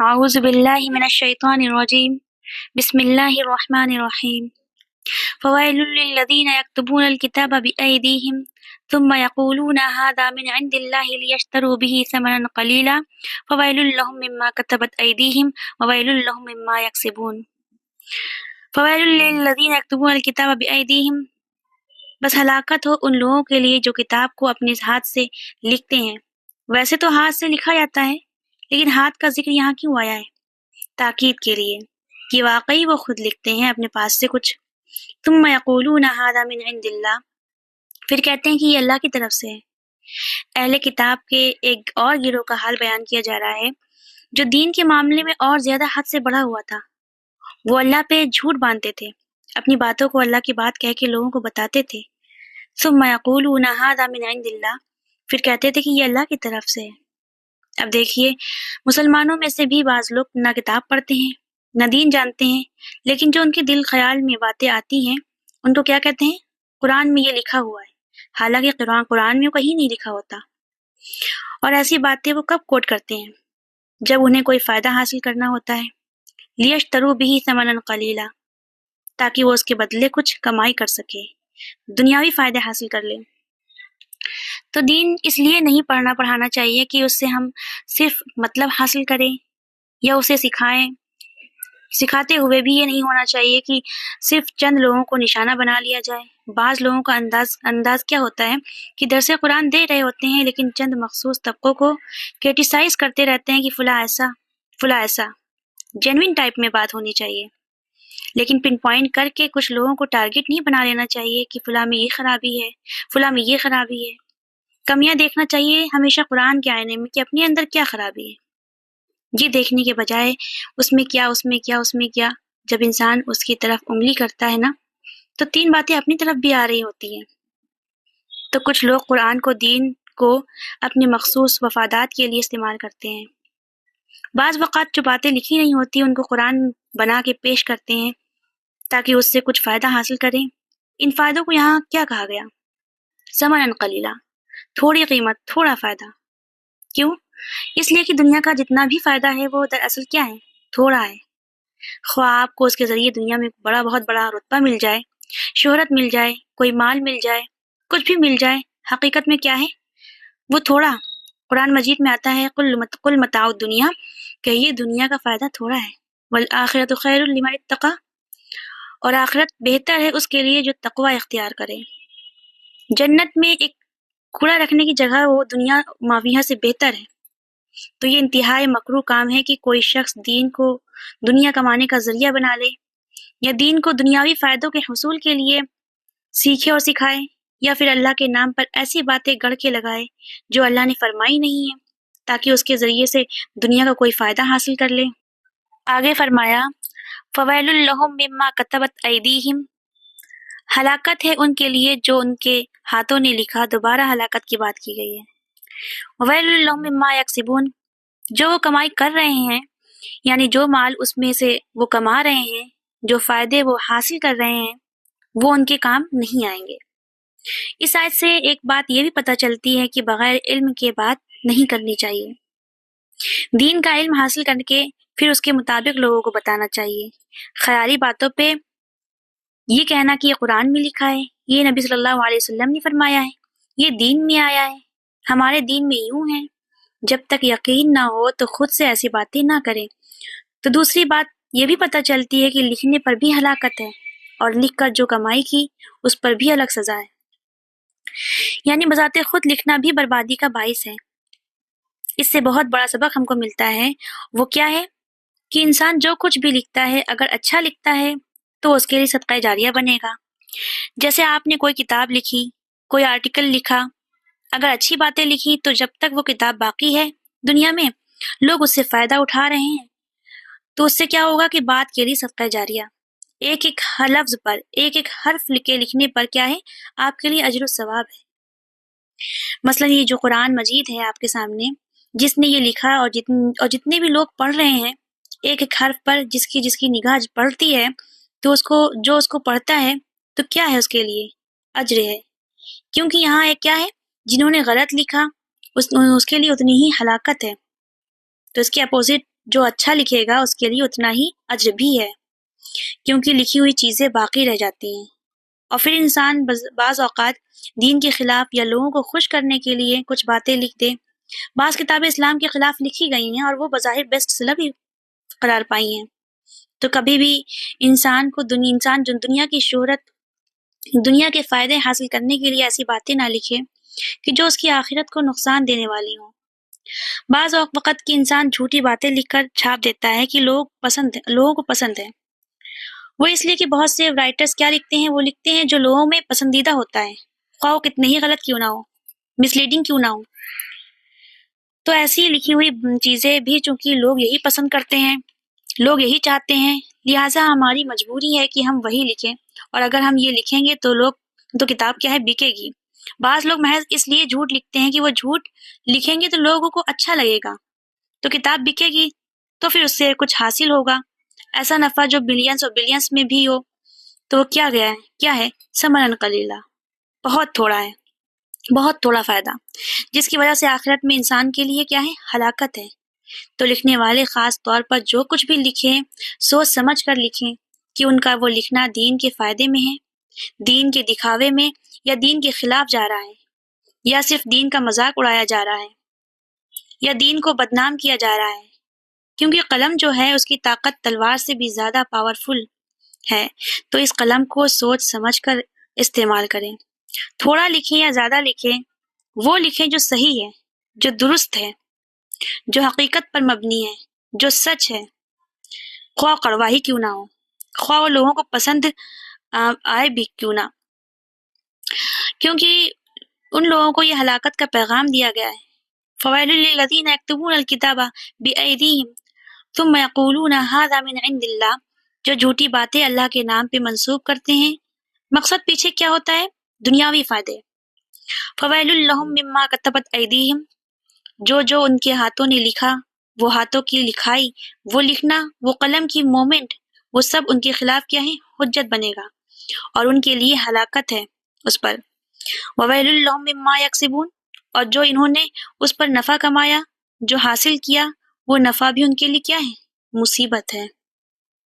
اعوذ باللہ من الشیطان الرجیم بسم اللہ الرحمن الرحیم فویل للذین یکتبون الکتاب بأیدیہم ثم یقولون ھذا من عند اللہ لیشتروا به ثمنا قلیلا فویل لهم مما کتبت ایدیہم وویل لهم مما یکسبون فویل للذین یکتبون الکتاب بأیدیہم، بس ہلاکت ہو ان لوگوں کے لیے جو کتاب کو اپنے ہاتھ سے لکھتے ہیں۔ ویسے تو ہاتھ سے لکھا جاتا ہے، لیکن ہاتھ کا ذکر یہاں کیوں آیا ہے؟ تاکید کے لیے کہ واقعی وہ خود لکھتے ہیں اپنے پاس سے کچھ۔ ثم یقولون ھذا من عند اللہ، پھر کہتے ہیں کہ یہ اللہ کی طرف سے ہے۔ اہل کتاب کے ایک اور گروہ کا حال بیان کیا جا رہا ہے جو دین کے معاملے میں اور زیادہ حد سے بڑھا ہوا تھا۔ وہ اللہ پہ جھوٹ باندھتے تھے، اپنی باتوں کو اللہ کی بات کہہ کے لوگوں کو بتاتے تھے۔ ثم یقولون ھذا من عند اللہ، پھر کہتے تھے کہ یہ اللہ کی طرف سے ہے۔ اب دیکھیے، مسلمانوں میں سے بھی بعض لوگ نہ کتاب پڑھتے ہیں نہ دین جانتے ہیں، لیکن جو ان کے دل خیال میں باتیں آتی ہیں ان کو کیا کہتے ہیں؟ قرآن میں یہ لکھا ہوا ہے، حالانکہ قرآن میں کہیں نہیں لکھا ہوتا۔ اور ایسی باتیں وہ کب کوٹ کرتے ہیں؟ جب انہیں کوئی فائدہ حاصل کرنا ہوتا ہے۔ لیشتروا بہ ثمنا قلیلا، تاکہ وہ اس کے بدلے کچھ کمائی کر سکے، دنیاوی فائدے حاصل کر لیں۔ تو دین اس لیے نہیں پڑھانا چاہیے کہ اس سے ہم صرف مطلب حاصل کریں یا اسے سکھائیں۔ سکھاتے ہوئے بھی یہ نہیں ہونا چاہیے کہ صرف چند لوگوں کو نشانہ بنا لیا جائے۔ بعض لوگوں کا انداز کیا ہوتا ہے کہ درس قرآن دے رہے ہوتے ہیں، لیکن چند مخصوص طبقوں کو کرٹیسائز کرتے رہتے ہیں کہ فلاں ایسا فلاں ایسا۔ جینوئن ٹائپ میں بات ہونی چاہیے، لیکن پن پوائنٹ کر کے کچھ لوگوں کو ٹارگٹ نہیں بنا لینا چاہیے کہ فلاں میں یہ خرابی ہے، فلاں میں یہ خرابی ہے۔ کمیاں دیکھنا چاہیے ہمیشہ قرآن کے آئینے میں کہ اپنے اندر کیا خرابی ہے، یہ دیکھنے کے بجائے اس میں کیا اس میں کیا اس میں کیا۔ جب انسان اس کی طرف انگلی کرتا ہے نا، تو تین باتیں اپنی طرف بھی آ رہی ہوتی ہیں۔ تو کچھ لوگ قرآن کو، دین کو اپنے مخصوص مفادات کے لیے استعمال کرتے ہیں۔ بعض وقت جو باتیں لکھی نہیں ہوتی ان کو قرآن بنا کے پیش کرتے ہیں تاکہ اس سے کچھ فائدہ حاصل کریں۔ ان فائدوں کو یہاں کیا کہا گیا؟ ثمنا قلیلا، تھوڑی قیمت، تھوڑا فائدہ۔ کیوں؟ اس لیے کہ دنیا کا جتنا بھی فائدہ ہے وہ دراصل کیا ہے؟ تھوڑا ہے۔ خواہ آپ کو اس کے ذریعے دنیا میں بہت بڑا رتبہ مل جائے، شہرت مل جائے، کوئی مال مل جائے، کچھ بھی مل جائے، حقیقت میں کیا ہے؟ وہ تھوڑا۔ قرآن مجید میں آتا ہے قل متاع الدنیا، کہ یہ دنیا کا فائدہ تھوڑا ہے، والآخرۃ خیر لمن اتقی، اور آخرت بہتر ہے اس کے لیے جو تقوی اختیار کرے۔ جنت میں ایک کوڑا رکھنے کی جگہ وہ دنیا ماویہ سے بہتر ہے۔ تو یہ انتہائی مکروہ کام ہے کہ کوئی شخص دین کو دنیا کمانے کا ذریعہ بنا لے، یا دین کو دنیاوی فائدوں کے حصول کے لیے سیکھے اور سکھائے، یا پھر اللہ کے نام پر ایسی باتیں گڑھ کے لگائے جو اللہ نے فرمائی نہیں ہے، تاکہ اس کے ذریعے سے دنیا کا کوئی فائدہ حاصل کر لے۔ آگے فرمایا فویل لہم مما کتبت ایدیہم، ہلاکت ہے ان کے لیے جو ان کے ہاتھوں نے لکھا۔ دوبارہ ہلاکت کی بات کی گئی ہے۔ وویل لہم مما یکسبون، جو وہ کمائی کر رہے ہیں، یعنی جو مال اس میں سے وہ کما رہے ہیں، جو فائدے وہ حاصل کر رہے ہیں، وہ ان کے کام نہیں آئیں گے۔ اس آیت سے ایک بات یہ بھی پتہ چلتی ہے کہ بغیر علم کے بات نہیں کرنی چاہیے۔ دین کا علم حاصل کر کے پھر اس کے مطابق لوگوں کو بتانا چاہیے۔ خیالی باتوں پہ یہ کہنا کہ یہ قرآن میں لکھا ہے، یہ نبی صلی اللہ علیہ وسلم نے فرمایا ہے، یہ دین میں آیا ہے، ہمارے دین میں یوں ہے، جب تک یقین نہ ہو تو خود سے ایسی باتیں نہ کریں۔ تو دوسری بات یہ بھی پتہ چلتی ہے کہ لکھنے پر بھی ہلاکت ہے، اور لکھ کر جو کمائی کی اس پر بھی الگ سزا ہے۔ یعنی بذات خود لکھنا بھی بربادی کا باعث ہے۔ اس سے بہت بڑا سبق ہم کو ملتا ہے، وہ کیا ہے کہ انسان جو کچھ بھی لکھتا ہے اگر اچھا لکھتا ہے تو اس کے لیے صدقہ جاریہ بنے گا۔ جیسے آپ نے کوئی کتاب لکھی، کوئی آرٹیکل لکھا، اگر اچھی باتیں لکھی تو جب تک وہ کتاب باقی ہے دنیا میں، لوگ اس سے فائدہ اٹھا رہے ہیں، تو اس سے کیا ہوگا کہ بات کے لیے صدقہ جاریہ، ایک ایک لفظ پر، ایک ایک حرف کے لکھنے پر کیا ہے؟ آپ کے لیے اجر و ثواب ہے۔ مثلا یہ جو قرآن مجید ہے آپ کے سامنے، جس نے یہ لکھا اور جتنے بھی لوگ پڑھ رہے ہیں، ایک ایک حرف پر جس کی نگاہ پڑھتی ہے، تو جو اس کو پڑھتا ہے تو کیا ہے؟ اس کے لیے اجر ہے۔ کیونکہ یہاں ایک کیا ہے؟ جنہوں نے غلط لکھا اس کے لیے اتنی ہی ہلاکت ہے۔ تو اس کے اپوزٹ جو اچھا لکھے گا اس کے لیے اتنا ہی اجر بھی ہے، کیونکہ لکھی ہوئی چیزیں باقی رہ جاتی ہیں۔ اور پھر انسان بعض اوقات دین کے خلاف یا لوگوں کو خوش کرنے کے لیے کچھ باتیں لکھ دے۔ بعض کتابیں اسلام کے خلاف لکھی گئی ہیں اور وہ بظاہر بیسٹ سیلر بھی قرار پائی ہیں۔ تو کبھی بھی انسان جو دنیا کی شہرت، دنیا کے فائدے حاصل کرنے کے لیے ایسی باتیں نہ لکھے کہ جو اس کی آخرت کو نقصان دینے والی ہوں۔ بعض وقت کی انسان جھوٹی باتیں لکھ کر چھاپ دیتا ہے کہ لوگوں کو پسند ہے۔ وہ اس لیے کہ بہت سے رائٹرز کیا لکھتے ہیں، وہ لکھتے ہیں جو لوگوں میں پسندیدہ ہوتا ہے، خواہ وہ کتنے ہی غلط کیوں نہ ہو، مس لیڈنگ کیوں نہ ہو۔ تو ایسی لکھی ہوئی چیزیں بھی چونکہ لوگ یہی پسند کرتے ہیں، لوگ یہی چاہتے ہیں، لہٰذا ہماری مجبوری ہے کہ ہم وہی لکھیں، اور اگر ہم یہ لکھیں گے تو کتاب کیا ہے، بکے گی۔ بعض لوگ محض اس لیے جھوٹ لکھتے ہیں کہ وہ جھوٹ لکھیں گے تو لوگوں کو اچھا لگے گا، تو کتاب بکے گی، تو پھر اس سے کچھ حاصل ہوگا، ایسا نفع جو بلینس اور بلینس میں بھی ہو، تو وہ کیا ہے ثمراً قلیلا، بہت تھوڑا ہے، بہت تھوڑا فائدہ، جس کی وجہ سے آخرت میں انسان کے لیے کیا ہے، ہلاکت ہے۔ تو لکھنے والے خاص طور پر جو کچھ بھی لکھیں سوچ سمجھ کر لکھیں کہ ان کا وہ لکھنا دین کے فائدے میں ہے، دین کے دکھاوے میں، یا دین کے خلاف جا رہا ہے، یا صرف دین کا مذاق اڑایا جا رہا ہے، یا دین کو بدنام کیا جا رہا ہے، کیونکہ قلم جو ہے اس کی طاقت تلوار سے بھی زیادہ پاورفل ہے۔ تو اس قلم کو سوچ سمجھ کر استعمال کریں، تھوڑا لکھیں یا زیادہ لکھیں، وہ لکھیں جو صحیح ہے، جو درست ہے، جو حقیقت پر مبنی ہے، جو سچ ہے، خواہ کڑواہی کیوں نہ ہو، خواہ وہ لوگوں کو پسند آئے بھی کیوں نہ، کیونکہ ان لوگوں کو یہ ہلاکت کا پیغام دیا گیا ہے۔ فویل للذین یکتبون الکتاب بایدیہم ثم یقولون ھذا من عند اللہ، جو جھوٹی باتیں اللہ کے نام پہ منسوب کرتے ہیں، مقصد پیچھے کیا ہوتا ہے، دنیاوی فائدے۔ فویل لہم مما کتبت ایدیہم، جو ان کے ہاتھوں نے لکھا، وہ ہاتھوں کی لکھائی، وہ لکھنا، وہ قلم کی مومنٹ، وہ سب ان کے خلاف کیا ہے، حجت بنے گا، اور ان کے لیے ہلاکت ہے اس پر۔ وویل لہم مما یکسبون، اور جو انہوں نے اس پر نفع کمایا، جو حاصل کیا، وہ نفع بھی ان کے لیے کیا ہے، مصیبت ہے۔